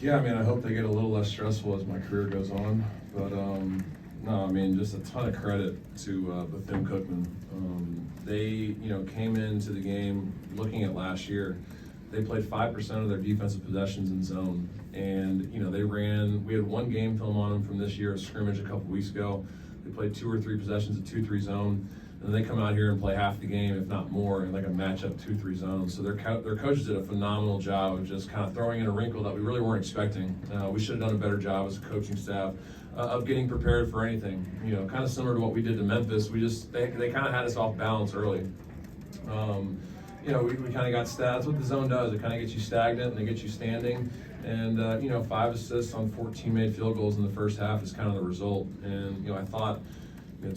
Yeah, I mean, I hope they get a little less stressful as my career goes on. But no, I mean, just a ton of credit to Bethune-Cookman. They, came into the game looking at last year. They played 5% of their defensive possessions in zone, and we had one game film on them from this year, a scrimmage a couple weeks ago. They played 2 or 3 possessions of 2-3 zone. And they come out here and play half the game, if not more, in like a matchup 2-3 zone. So their coaches did a phenomenal job of just kind of throwing in a wrinkle that we really weren't expecting. We should have done a better job as a coaching staff of getting prepared for anything. Kind of similar to what we did to Memphis. They kind of had us off balance early. We kind of got stats. What the zone does, it kind of gets you stagnant and it gets you standing. And 5 assists on 14 made field goals in the first half is kind of the result. And I thought,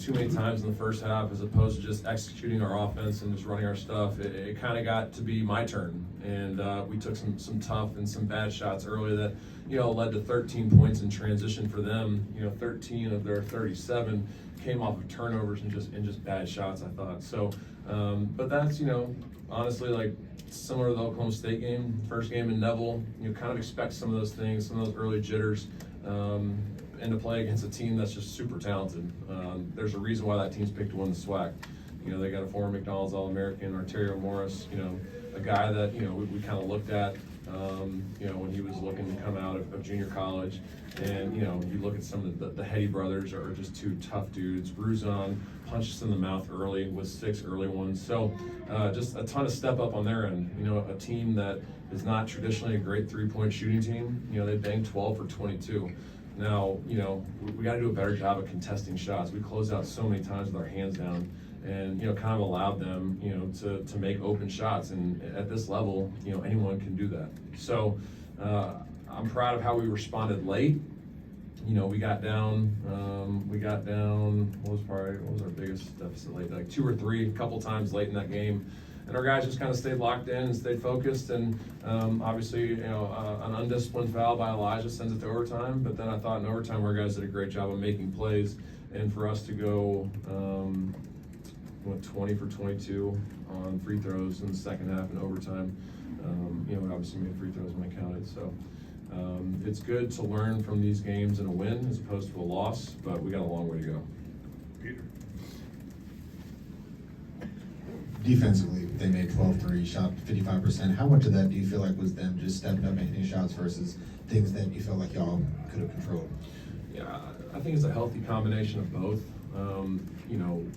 too many times in the first half, as opposed to just executing our offense and just running our stuff, it kind of got to be my turn. And we took some tough and some bad shots early that, led to 13 points in transition for them. 13 of their 37 came off of turnovers and just bad shots, I thought. So, but that's, honestly, like similar to the Oklahoma State game, first game in Neville, kind of expect some of those things, some of those early jitters. And to play against a team that's just super talented. There's a reason why that team's picked to win the SWAC. They got a former McDonald's All-American, Arterio Morris, a guy that, we kind of looked at, when he was looking to come out of junior college. And, you look at some of the Hetty brothers are just 2 tough dudes. Ruzon punched us in the mouth early with 6 early ones. So just a ton of step up on their end. A team that is not traditionally a great 3-point shooting team. They banged 12 for 22. Now, we got to do a better job of contesting shots. We closed out so many times with our hands down and, kind of allowed them, to make open shots. And at this level, anyone can do that. So I'm proud of how we responded late. We got down, what was our biggest deficit late? Like 2 or 3, a couple times late in that game. And our guys just kind of stayed locked in and stayed focused. And obviously, an undisciplined foul by Elijah sends it to overtime. But then I thought in overtime, our guys did a great job of making plays. And for us to go 20 for 22 on free throws in the second half in overtime, we obviously made free throws when they counted. So it's good to learn from these games in a win as opposed to a loss. But we got a long way to go. Peter. Defensively, they made 12-3, shot 55%. How much of that do you feel like was them just stepping up making shots versus things that you felt like y'all could have controlled? Yeah, I think it's a healthy combination of both.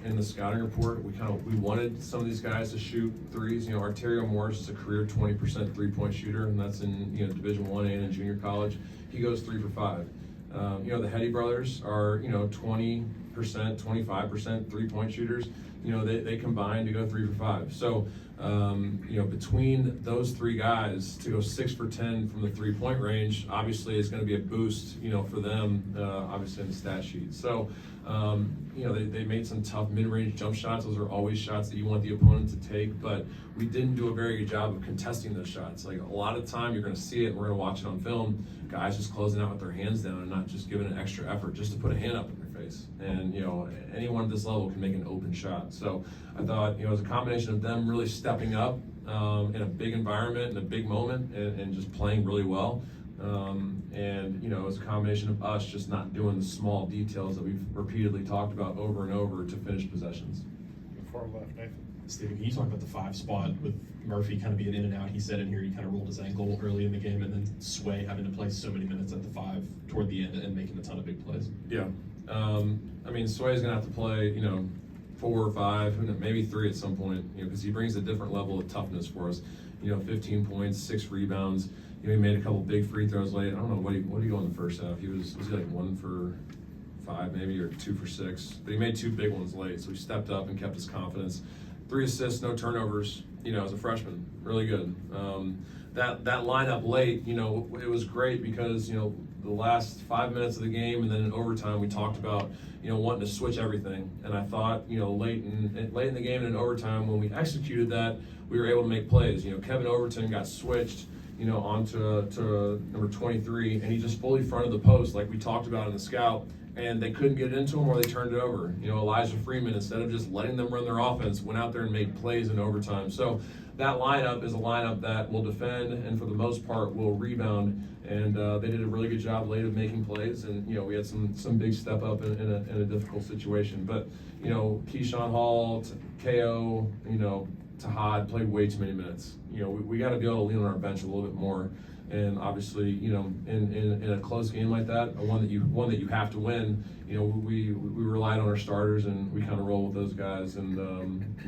In the scouting report, we wanted some of these guys to shoot threes. Arterio Morris is a career 20% 3-point shooter, and that's in Division 1A and in junior college. He goes 3 for 5. The Hetty brothers are 20%, 25% 3-point shooters. They combine to go 3 for 5. So, between those 3 guys to go 6 for 10 from the 3-point range, obviously is going to be a boost, for them, obviously in the stat sheet. So, they made some tough mid-range jump shots. Those are always shots that you want the opponent to take, but we didn't do a very good job of contesting those shots. Like a lot of time you're going to see it, and we're going to watch it on film, guys just closing out with their hands down and not just giving an extra effort just to put a hand up in their face. And, anyone at this level can make an open shot. So I thought, it was a combination of them really stepping up in a big environment, in a big moment, and just playing really well. It was a combination of us just not doing the small details that we've repeatedly talked about over and over to finish possessions. Far left, Nathan. Stephen, can you talk about the 5 spot with Murphy kind of being in and out? He said in here he kind of rolled his ankle early in the game, and then Sway having to play so many minutes at the 5 toward the end and making a ton of big plays. Yeah. Sway's going to have to play, 4 or 5, maybe 3 at some point, because he brings a different level of toughness for us. 15 points, 6 rebounds. He made a couple big free throws late. I don't know what did he go in the first half. Was he like 1 for 5 maybe, or 2 for 6? But he made 2 big ones late, so he stepped up and kept his confidence. 3 assists, no turnovers. As a freshman, really good. That lineup late, it was great because the last 5 minutes of the game and then in overtime we talked about wanting to switch everything. And I thought late in the game and in overtime when we executed that, we were able to make plays. Kevin Overton got switched. Onto number 23, and he just fully fronted the post like we talked about in the scout, and they couldn't get into him or they turned it over. Elijah Freeman, instead of just letting them run their offense, went out there and made plays in overtime. So that lineup is a lineup that will defend and for the most part will rebound. And they did a really good job late of making plays. And, we had some big step up in a difficult situation. But, Keyshawn Hall, KO, Tahad played way too many minutes. We got to be able to lean on our bench a little bit more. And obviously, in a close game like that, one that you have to win, we relied on our starters and we kind of roll with those guys. And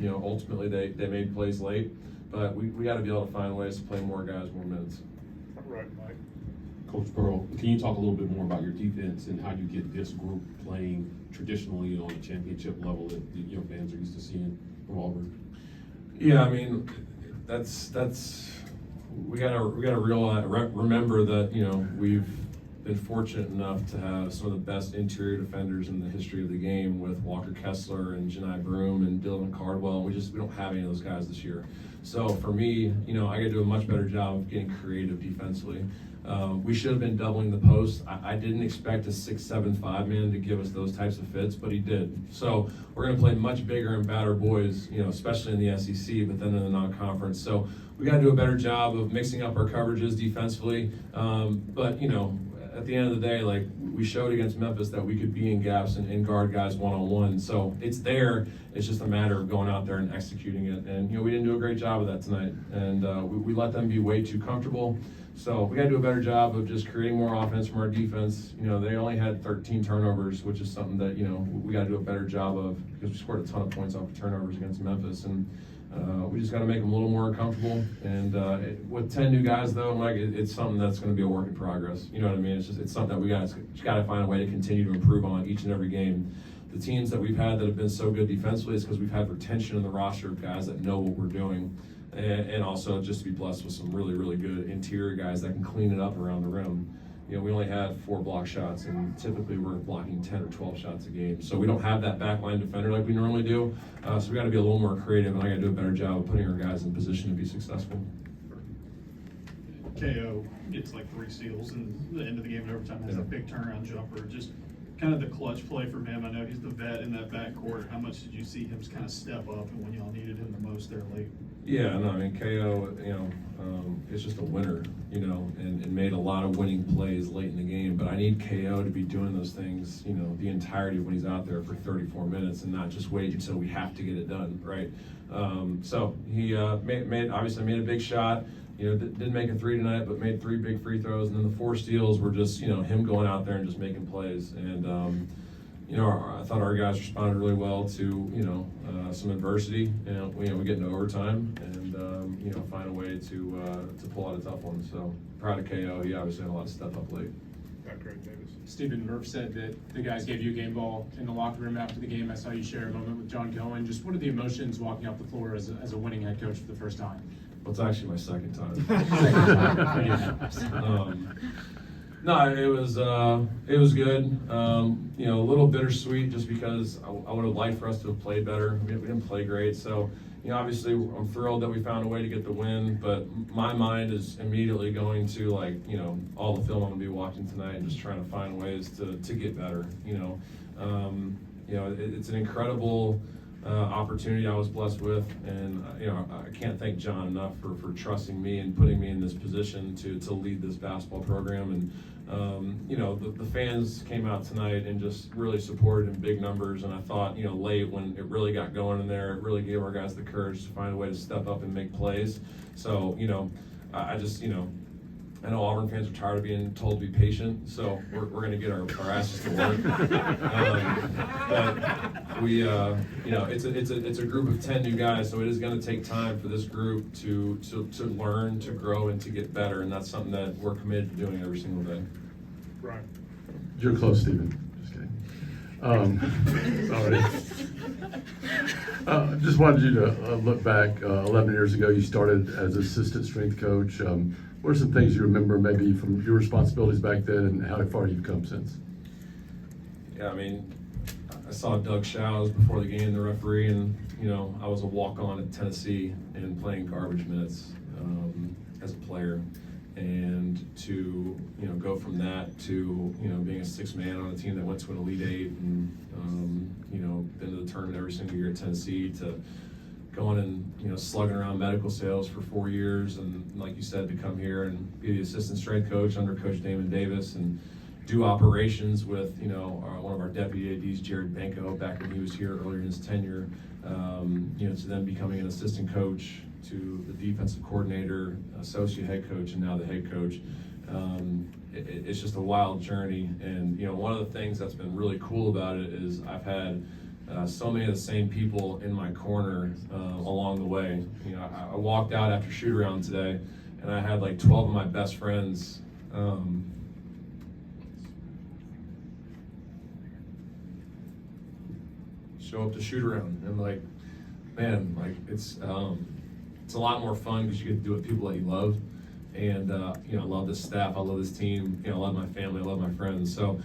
ultimately they made plays late, but we got to be able to find ways to play more guys, more minutes. Right, Mike. Coach Pearl, can you talk a little bit more about your defense and how you get this group playing traditionally on a championship level that your fans are used to seeing from Auburn? Yeah, I mean, we gotta realize, remember that we've been fortunate enough to have some of the best interior defenders in the history of the game with Walker Kessler and Janai Broom and Dylan Cardwell. We don't have any of those guys this year. So for me, I got to do a much better job of getting creative defensively. We should have been doubling the post. I didn't expect a 6-7-5 man to give us those types of fits, but he did. So we're going to play much bigger and badder boys, especially in the SEC, but then in the non-conference. So we got to do a better job of mixing up our coverages defensively. But at the end of the day, like we showed against Memphis that we could be in gaps and guard guys one-on-one. So it's there. It's just a matter of going out there and executing it. And we didn't do a great job of that tonight. And we let them be way too comfortable. So we got to do a better job of just creating more offense from our defense. They only had 13 turnovers, which is something that we got to do a better job of because we scored a ton of points off of turnovers against Memphis. And we just got to make them a little more comfortable. And with 10 new guys, though, Mike, it's something that's going to be a work in progress. You know what I mean? It's something that we got to find a way to continue to improve on each and every game. The teams that we've had that have been so good defensively is because we've had retention in the roster of guys that know what we're doing. And also just to be blessed with some really, really good interior guys that can clean it up around the rim. We only had 4 block shots, and typically we're blocking 10 or 12 shots a game. So we don't have that backline defender like we normally do. So we got to be a little more creative, and I got to do a better job of putting our guys in position to be successful. KO gets like 3 steals in the end of the game and overtime has a big turnaround jumper. Just kind of the clutch play from him. I know he's the vet in that backcourt. How much did you see him kind of step up and when y'all needed him the most there late? Yeah, no, I mean, KO, is just a winner, and made a lot of winning plays late in the game. But I need KO to be doing those things, the entirety when he's out there for 34 minutes and not just wait until we have to get it done, right? So he obviously made a big shot. Didn't make a 3 tonight, but made 3 big free throws. And then the 4 steals were just, him going out there and just making plays. And, I thought our guys responded really well to, some adversity. We get into overtime and, find a way to pull out a tough one. So proud of KO. He obviously had a lot of step up late. Got Greg Davis. Stephen Murph said that the guys gave you a game ball in the locker room after the game. I saw you share a moment with John Cohen. Just what are the emotions walking off the floor as a winning head coach for the first time? Well, it's actually my second time. No, it was good. A little bittersweet just because I would have liked for us to have played better. We didn't play great, so obviously I'm thrilled that we found a way to get the win. But my mind is immediately going to all the film I'm gonna be watching tonight and just trying to find ways to get better. It's an incredible opportunity I was blessed with, and I can't thank John enough for trusting me and putting me in this position to lead this basketball program. And the fans came out tonight and just really supported in big numbers. And I thought late when it really got going in there, it really gave our guys the courage to find a way to step up and make plays. So I just I know Auburn fans are tired of being told to be patient, so we're going to get our asses to work. But we, it's a group of 10 new guys, so it is going to take time for this group to learn, to grow, and to get better, and that's something that we're committed to doing every single day. Brian. You're close, Stephen. Just kidding. Sorry. Just wanted you to look back. 11 years ago, you started as assistant strength coach. What are some things you remember maybe from your responsibilities back then and how far you've come since? Yeah, I mean, I saw Doug Shows before the game, the referee, and I was a walk-on at Tennessee and playing garbage minutes as a player. And to go from that to being a 6th man on a team that went to an Elite 8 and been to the tournament every single year at Tennessee, to going and, you know, slugging around medical sales for 4 years, and like you said, to come here and be the assistant strength coach under Coach Damon Davis and do operations with, you know, one of our deputy ADs, Jared Banco, back when he was here earlier in his tenure, you know, to then becoming an assistant coach, to the defensive coordinator, associate head coach, and now the head coach. It's just a wild journey, and you know, one of the things that's been really cool about it is I've had so many of the same people in my corner along the way. You know, I walked out after shoot around today, and I had like 12 of my best friends show up to shoot around, and like, man, like it's a lot more fun because you get to do it with people that you love. And, you know, I love this staff, I love this team, you know, I love my family, I love my friends. So,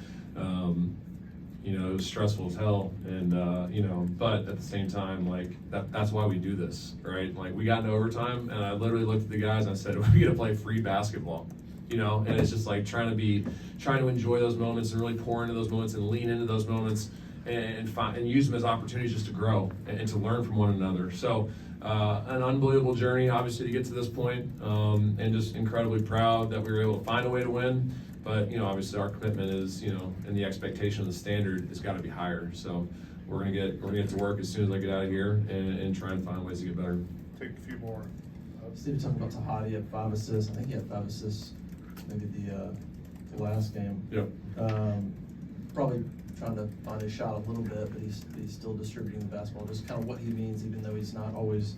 you know, it was stressful as hell. And, you know, but at the same time, like, that's why we do this, right? Like, we got into overtime, and I literally looked at the guys and I said, we're going to play free basketball, you know? And it's just like trying to enjoy those moments and really pour into those moments and lean into those moments and use them as opportunities just to grow and to learn from one another. So, an unbelievable journey, obviously, to get to this point, and just incredibly proud that we were able to find a way to win. But, you know, obviously our commitment is, you know, and the expectation of the standard has got to be higher. So we're gonna get to work as soon as I get out of here and try and find ways to get better. Take a few more. Steve, talking about Tahadi, he had 5 assists. I think he had 5 assists maybe the last game. Yep. Probably trying to find his shot a little bit, but he's still distributing the basketball. Just kind of what he means, even though he's not always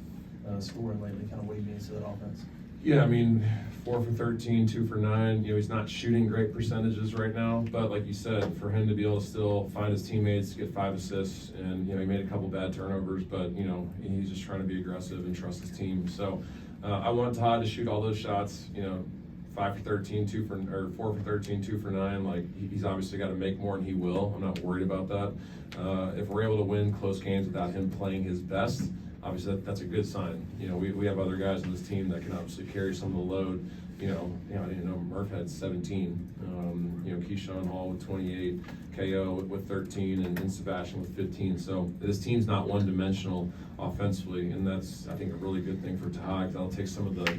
scoring lately, kind of what he means to that offense. Yeah, I mean, 4 for 13, 2 for 9. You know, he's not shooting great percentages right now, but like you said, for him to be able to still find his teammates, get 5 assists, and you know, he made a couple bad turnovers, but you know, he's just trying to be aggressive and trust his team. So I want Todd to shoot all those shots. You know, 5 for 13, 4 for 13, 2 for 9. Like he's obviously got to make more, and he will. I'm not worried about that. If we're able to win close games without him playing his best, obviously that's a good sign. You know, we have other guys on this team that can obviously carry some of the load. You know, I didn't know Murph had 17. You know, Keyshawn Hall with 28, KO with 13, and Sebastian with 15. So this team's not one-dimensional offensively, and that's, I think, a really good thing for Tahag. That'll take some of the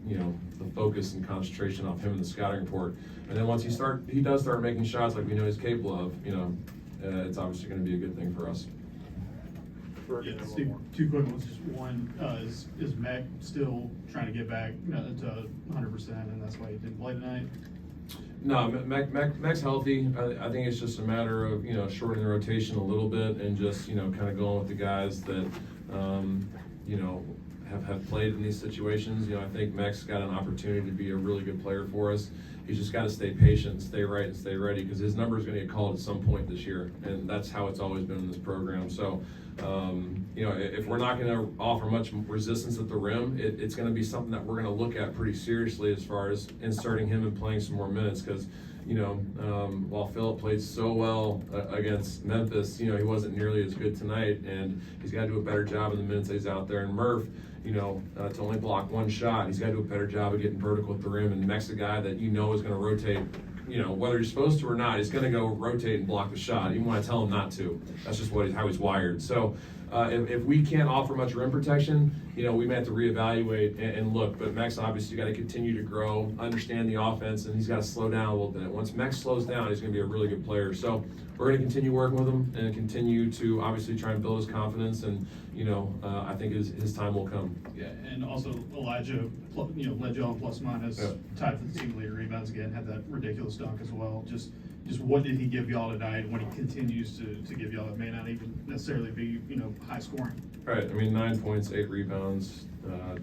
you know, the focus and concentration off him in the scouting report. And then once he does start making shots like we know he's capable of, you know, it's obviously going to be a good thing for us. Yeah, Steve, 2 quick ones. Just one, is Mac still trying to get back to 100%, and that's why he didn't play tonight? No, Mac's healthy. I think it's just a matter of, you know, shortening the rotation a little bit and just, you know, kind of going with the guys that, you know, have played in these situations. You know, I think Mac's got an opportunity to be a really good player for us. He's just got to stay patient, stay right, and stay ready, because his number is going to get called at some point this year, and that's how it's always been in this program. So, you know, if we're not going to offer much resistance at the rim, it's going to be something that we're going to look at pretty seriously as far as inserting him and playing some more minutes, because, you know, while Phillip played so well against Memphis, you know, he wasn't nearly as good tonight, and he's got to do a better job in the minutes that he's out there. And Murph, you know, to only block 1 shot, he's got to do a better job of getting vertical at the rim, and Mac's a guy that you know is going to rotate. You know, whether you're supposed to or not, he's going to go rotate and block the shot, even when I tell him not to. That's just how he's wired. So if we can't offer much rim protection, you know, we may have to reevaluate and look. But Mac's obviously got to continue to grow, understand the offense, and he's got to slow down a little bit. Once Mac slows down, he's going to be a really good player. So we're going to continue working with him and continue to obviously try and build his confidence. And, you know, I think his time will come. Yeah, and also Elijah, you know, led y'all in plus minus, tied for the team leader rebounds again, had that ridiculous dunk as well. Just what did he give y'all tonight when he continues to give y'all that may not even necessarily be, you know, high scoring? Right. I mean, 9 points, 8 rebounds,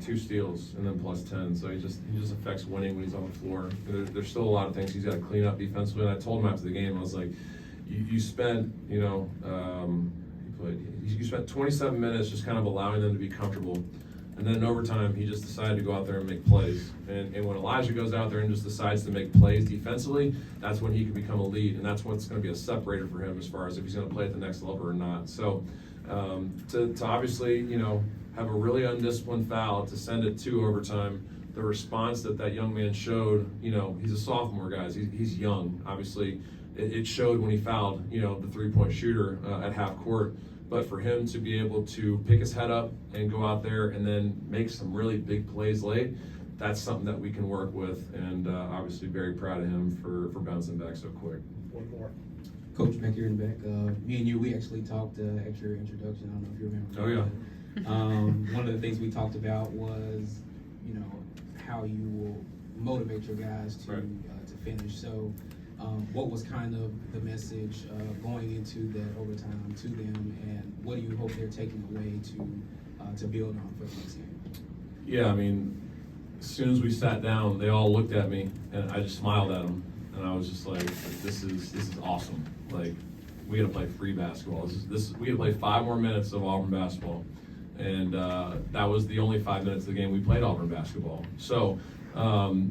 2 steals, and then plus 10. So he just affects winning when he's on the floor. There's still a lot of things he's got to clean up defensively. And I told him after the game, I was like, you spent, you know, you spent 27 minutes just kind of allowing them to be comfortable. And then in overtime, he just decided to go out there and make plays. And when Elijah goes out there and just decides to make plays defensively, that's when he can become a lead. And that's what's going to be a separator for him as far as if he's going to play at the next level or not. So to obviously, you know, have a really undisciplined foul, to send it to overtime, the response that young man showed, you know, he's a sophomore, guys. He's young. Obviously, it showed when he fouled, you know, the 3-point shooter at half court. but for him to be able to pick his head up and go out there and then make some really big plays late, that's something that we can work with, and obviously very proud of him for bouncing back so quick. One more. Coach, back here in the back, me and you, we actually talked at your introduction. I don't know if you remember. Oh, yeah. One of the things we talked about was, you know, how you will motivate your guys to Right. To finish. So, what was kind of the message going into that overtime to them, and what do you hope they're taking away to build on for the next game? Yeah, I mean, as soon as we sat down, they all looked at me, and I just smiled at them, and I was just like, "This is awesome! Like, we got to play free basketball. We got to play 5 more minutes of Auburn basketball." And that was the only 5 minutes of the game we played Auburn basketball. So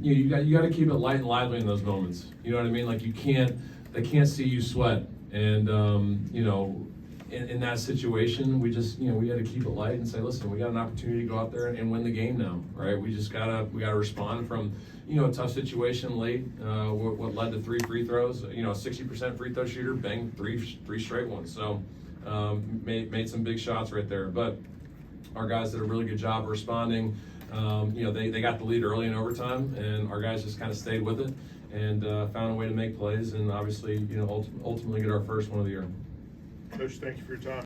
you got to keep it light and lively in those moments. You know what I mean? Like they can't see you sweat. And you know, in that situation, we just we had to keep it light and say, listen, we got an opportunity to go out there and win the game now, right? We gotta respond from a tough situation late. What led to 3 free throws? 60% free throw shooter, banged three straight ones. So made some big shots right there, but. Our guys did a really good job of responding. They got the lead early in overtime, and our guys just kind of stayed with it and found a way to make plays, and obviously, ultimately get our first one of the year. Coach, thank you for your time.